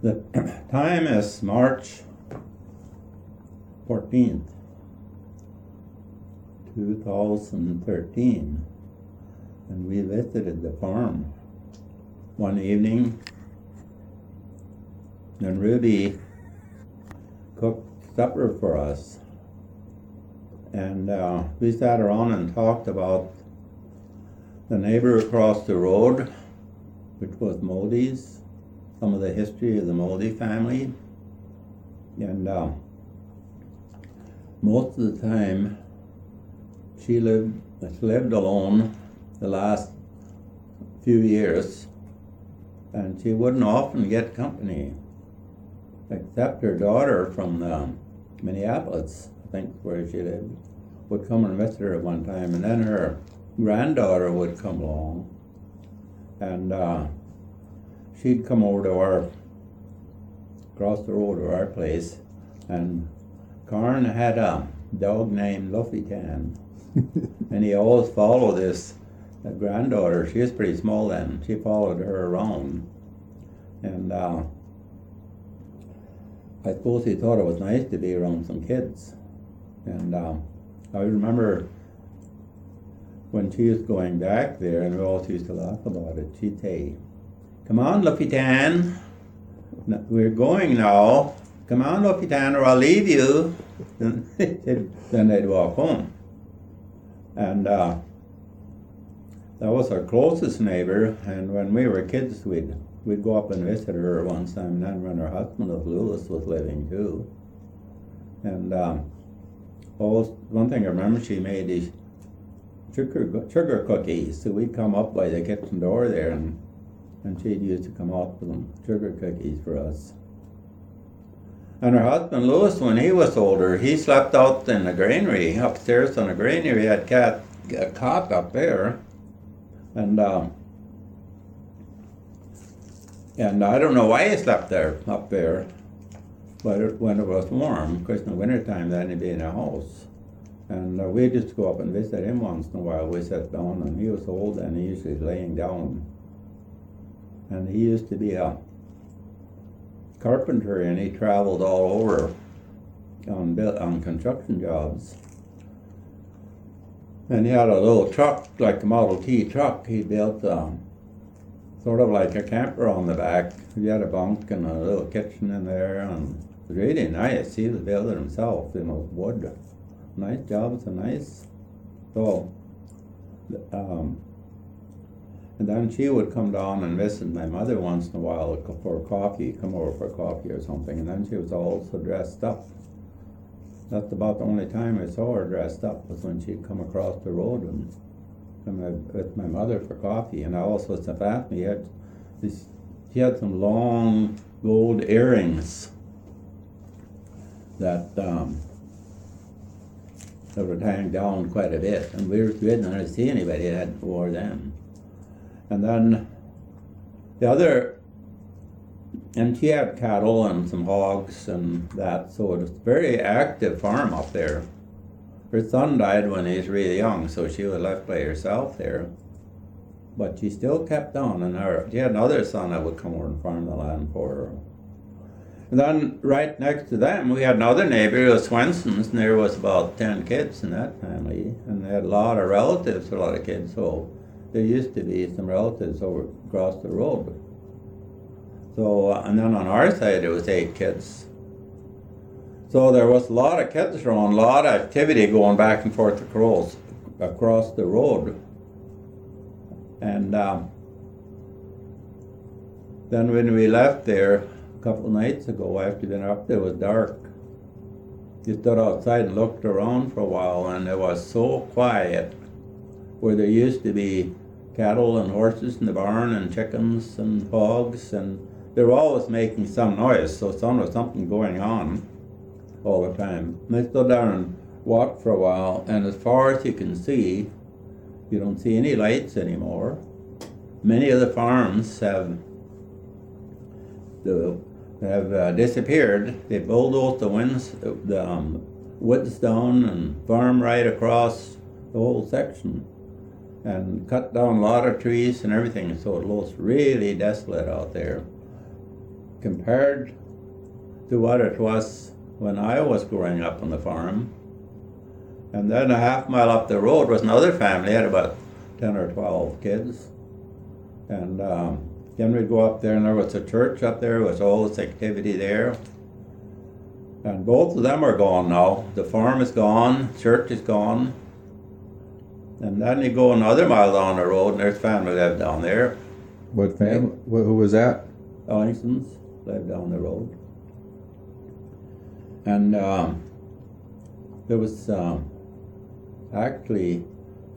The time is March 14th, 2013, and we visited the farm one evening, and Ruby cooked supper for us, and we sat around and talked about the neighbor across the road, which was Mody's, some of the history of the Mody family, and most of the time she lived alone the last few years, and she wouldn't often get company, except her daughter from Minneapolis, I think where she lived, would come and visit her one time, and then her granddaughter would come along, and she'd come over to across the road to our place, and Karn had a dog named Luffy-Tan, and he always followed this granddaughter. She was pretty small then. She followed her around, and I suppose he thought it was nice to be around some kids. And I remember when she was going back there, and we all used to laugh about it, she'd say, "Come on, Luffy-Tan, we're going now. Come on, Luffy-Tan, or I'll leave you." Then they'd walk home. And that was our closest neighbor, and when we were kids, we'd go up and visit her once time, and then when her husband of Lewis was living too. And one thing I remember, she made these sugar cookies, so we'd come up by the kitchen door there, and she'd used to come out with them sugar cookies for us. And her husband Lewis, when he was older, he slept out in the granary, upstairs in the granary. He had a cot up there, and I don't know why he slept up there, but when it was warm, because in the wintertime then he'd be in a house. And we'd just go up and visit him once in a while. We sat down, and he was old, and he usually was laying down. And he used to be a carpenter, and he traveled all over on construction jobs. And he had a little truck, like a Model T truck. He built sort of like a camper on the back. He had a bunk and a little kitchen in there, and it was really nice. He was building himself, wood. Nice jobs and nice. So, and then she would come down and visit my mother once in a while for coffee, come over for coffee or something, and then she was also dressed up. That's about the only time I saw her dressed up, was when she'd come across the road and come with my mother for coffee. And I also asked me, she had some long gold earrings that would hang down quite a bit, and we didn't see anybody that wore them. And then and she had cattle and some hogs and that, so it was a very active farm up there. Her son died when he was really young, so she was left by herself there. But she still kept on, and she had another son that would come over and farm the land for her. And then right next to them, we had another neighbor, the Swensons, and there was about 10 kids in that family, and they had a lot of relatives, a lot of kids, so there used to be some relatives over across the road. So, and then on our side there was 8 kids. So there was a lot of kids around, a lot of activity going back and forth across the road. And then when we left there a couple of nights ago, after dinner up there, it was dark. We stood outside and looked around for a while, and it was so quiet, where there used to be cattle and horses in the barn and chickens and hogs, and they were always making some noise, so there was something going on all the time. And I stood down and walked for a while, and as far as you can see, you don't see any lights anymore. Many of the farms have disappeared. They bulldozed the woods down and farmed right across the whole section, and cut down a lot of trees and everything, so it looks really desolate out there. compared to what it was when I was growing up on the farm. And then a half mile up the road was another family, had about 10 or 12 kids. And then we'd go up there, and there was a church up there, there was all this activity there. And both of them are gone now. The farm is gone, church is gone. And then you go another mile down the road, and there's family lived down there. What family? Who was that? Ellingsons lived down the road. And there was actually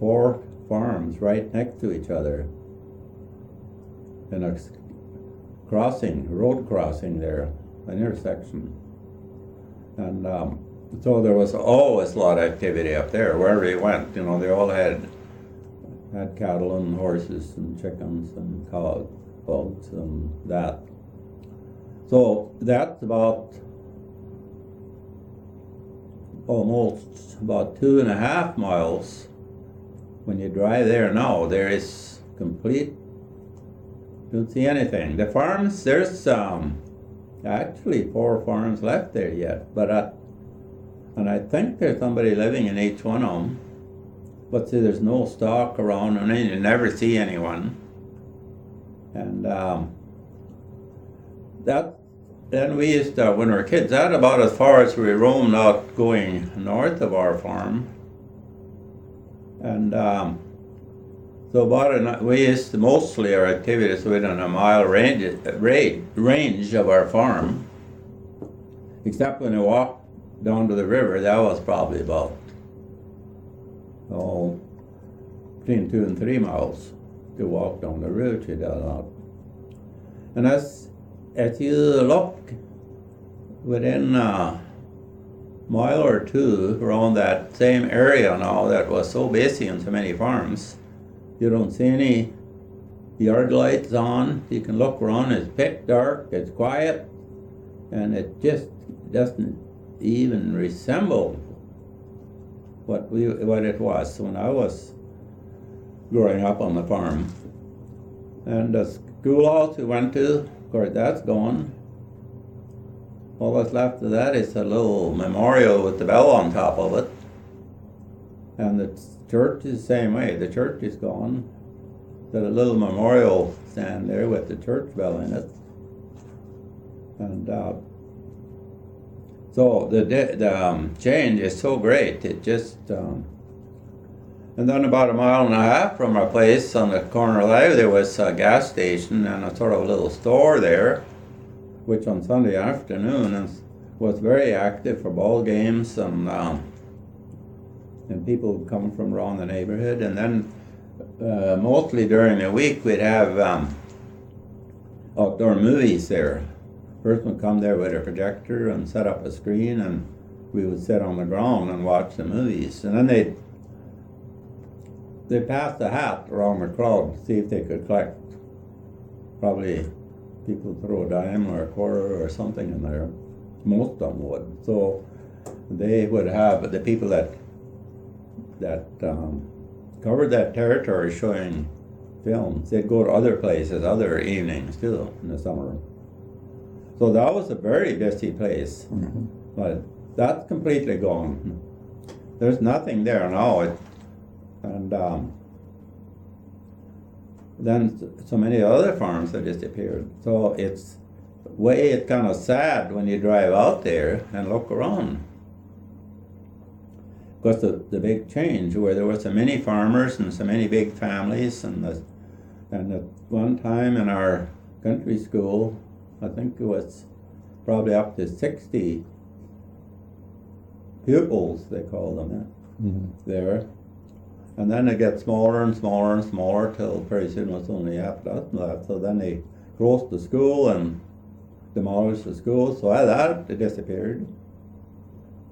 4 farms right next to each other in a road crossing there, an intersection. And so there was always a lot of activity up there wherever you went. You know, they all had cattle and horses and chickens and cows, bugs and that. So that's about almost about 2.5 miles. When you drive there now, there is complete, don't see anything. The farms, there's actually 4 farms left there yet, but and I think there's somebody living in each one of them. But see, there's no stock around, and then you never see anyone. And then we used to, when we were kids, that about as far as we roamed out going north of our farm. And so we used to, mostly our activities within a mile range of our farm, except when we walked down to the river. That was probably about between 2 and 3 miles to walk down the river to that out. And as you look within a mile or 2 around that same area now that was so busy and so many farms, you don't see any yard lights on. You can look around, it's pitch dark, it's quiet, and it just doesn't even resemble what it was when I was growing up on the farm. And the schoolhouse we went to, of course, that's gone. All that's left of that is a little memorial with the bell on top of it. And the church is the same way. The church is gone. There's a little memorial stand there with the church bell in it. And so the change is so great. It just and then about 1.5 miles from our place on the corner of the highway, there was a gas station and a sort of little store there, which on Sunday afternoon was very active for ball games, and people would come from around the neighborhood. And then mostly during the week we'd have outdoor movies there. Person would come there with a projector and set up a screen, and we would sit on the ground and watch the movies. And then they passed a hat around the crowd to see if they could collect. Probably people throw a dime or a quarter or something in there. Most of them would. So they would have the people that covered that territory showing films. They'd go to other places, other evenings too, in the summer. So that was a very busy place. Mm-hmm. But that's completely gone. There's nothing there now. And then so many other farms have disappeared. So it's kind of sad when you drive out there and look around. Because the big change where there were so many farmers and so many big families, and at one time in our country school, I think it was probably up to 60 pupils, they call them, there. And then they get smaller and smaller and smaller till pretty soon it's only half a dozen left. So then they closed the school and demolished the school. So that it disappeared.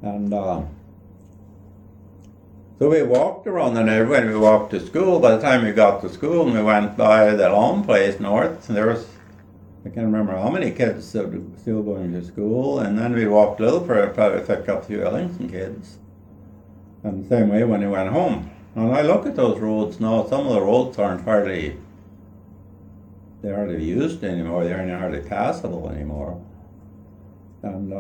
And so we walked around the neighborhood when we walked to school. By the time we got to school and we went by the home place north, and there was, I can't remember how many kids still going to school. And then we walked a little further, probably picked up a few Ellington kids. And the same way when we went home. And I look at those roads now, some of the roads aren't hardly, they hardly used anymore. They aren't hardly passable anymore. And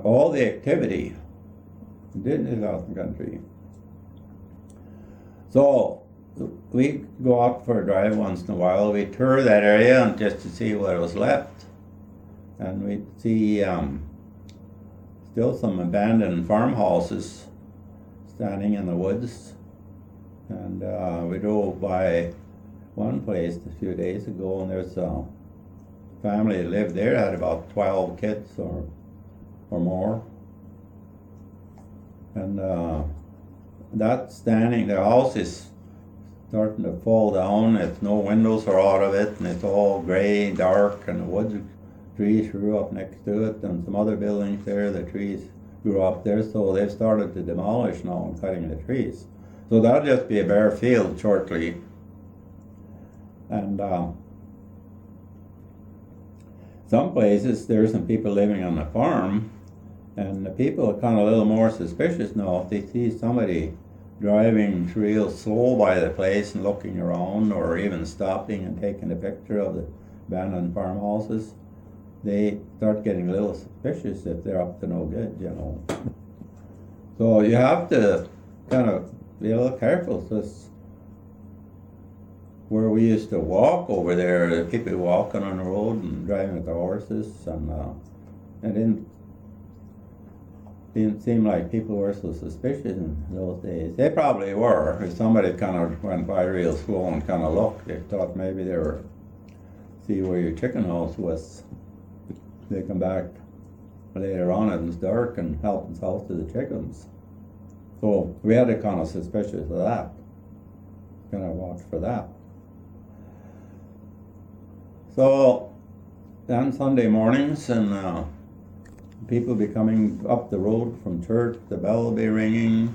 all the activity did out in the country. So we go out for a drive once in a while. We tour that area and just to see what was left. And we see still some abandoned farmhouses standing in the woods. And we drove by one place a few days ago, and there's a family that lived there, had about 12 kids or more. And that standing, the house is starting to fall down. It's no windows are out of it, and it's all gray, dark, and the woods trees grew up next to it, and some other buildings there, the trees grew up there, so they've started to demolish now and cutting the trees. So that'll just be a bare field shortly. And some places there's some people living on the farm, and the people are kind of a little more suspicious now if they see somebody driving real slow by the place and looking around, or even stopping and taking a picture of the abandoned farmhouses. They start getting a little suspicious if they're up to no good, you know. So you have to kind of be a little careful. So where we used to walk over there, the people walking on the road and driving with the horses, and it didn't seem like people were so suspicious in those days. They probably were. If somebody kind of went by real slow and kind of looked, they thought maybe they were see where your chicken house was. They come back later on and it's dark and help themselves to the chickens. So we had a kind of suspicious of that. Kind of watch for that. So then Sunday mornings, and people be coming up the road from church, the bell will be ringing,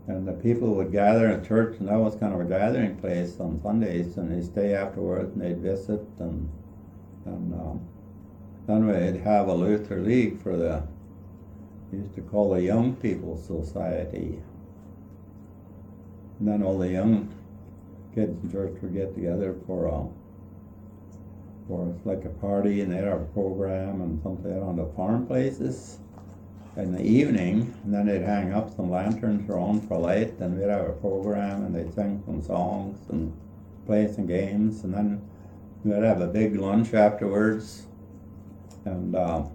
and the people would gather in church, and that was kind of a gathering place on Sundays, and they'd stay afterwards and they'd visit, and then we'd have a Luther League for we used to call the Young People's Society. And then all the young kids in church would get together for like a party, and they'd have a program and something on the farm places in the evening, and then they'd hang up some lanterns around for light, and we'd have a program, and they'd sing some songs and play some games, and then we'd have a big lunch afterwards. And of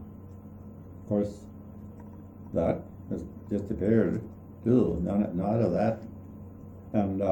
course, that has disappeared too. None of that. And